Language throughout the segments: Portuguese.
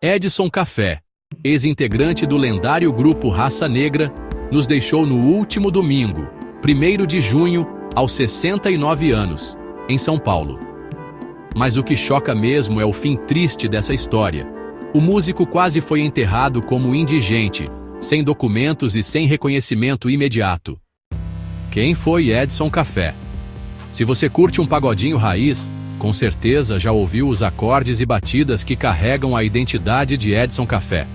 Edson Café, ex-integrante do lendário grupo Raça Negra, nos deixou no último domingo, 1º de junho, aos 69 anos, em São Paulo. Mas o que choca mesmo é o fim triste dessa história. O músico quase foi enterrado como indigente, sem documentos e sem reconhecimento imediato. Quem foi Edson Café? Se você curte um pagodinho raiz, com certeza já ouviu os acordes e batidas que carregam a identidade de Edson Café.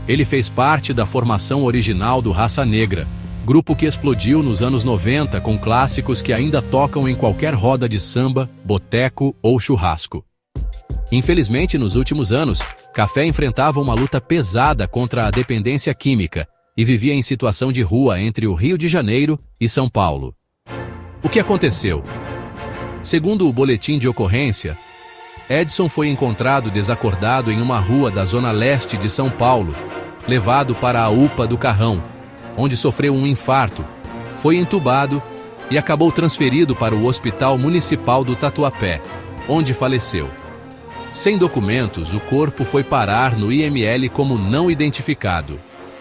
Ele fez parte da formação original do Raça Negra, grupo que explodiu nos anos 90 com clássicos que ainda tocam em qualquer roda de samba, boteco ou churrasco. Infelizmente, nos últimos anos, Café enfrentava uma luta pesada contra a dependência química e vivia em situação de rua entre o Rio de Janeiro e São Paulo. O que aconteceu? Segundo o boletim de ocorrência, Edson foi encontrado desacordado em uma rua da zona leste de São Paulo, levado para a UPA do Carrão, onde sofreu um infarto, foi entubado e acabou transferido para o Hospital Municipal do Tatuapé, onde faleceu. Sem documentos, o corpo foi parar no IML como não identificado.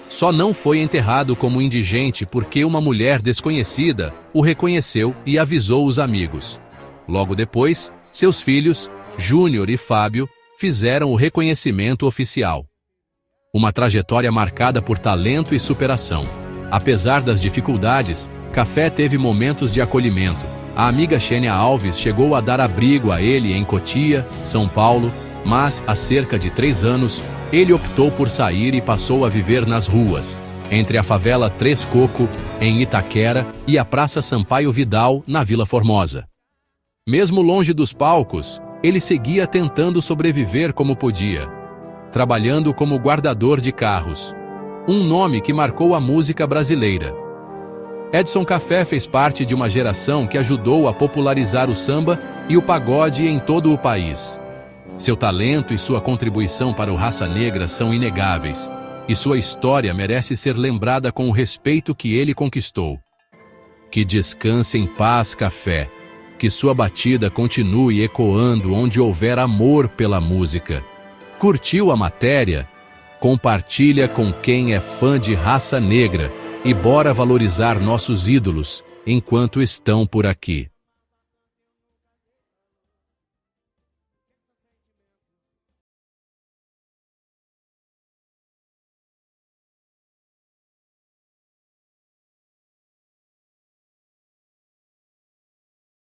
Só não foi enterrado como indigente porque uma mulher desconhecida o reconheceu e avisou os amigos. Logo depois, seus filhos, Júnior e Fábio, fizeram o reconhecimento oficial. Uma trajetória marcada por talento e superação. Apesar das dificuldades, Café teve momentos de acolhimento. A amiga Xênia Alves chegou a dar abrigo a ele em Cotia, São Paulo, mas, há cerca de 3 anos, ele optou por sair e passou a viver nas ruas, entre a favela Três Coco, em Itaquera, e a Praça Sampaio Vidal, na Vila Formosa. Mesmo longe dos palcos, ele seguia tentando sobreviver como podia, trabalhando como guardador de carros, um nome que marcou a música brasileira. Edson Café fez parte de uma geração que ajudou a popularizar o samba e o pagode em todo o país. Seu talento e sua contribuição para o Raça Negra são inegáveis, e sua história merece ser lembrada com o respeito que ele conquistou. Que descanse em paz, Café. Que sua batida continue ecoando onde houver amor pela música. Curtiu a matéria? Compartilha com quem é fã de Raça Negra e bora valorizar nossos ídolos enquanto estão por aqui.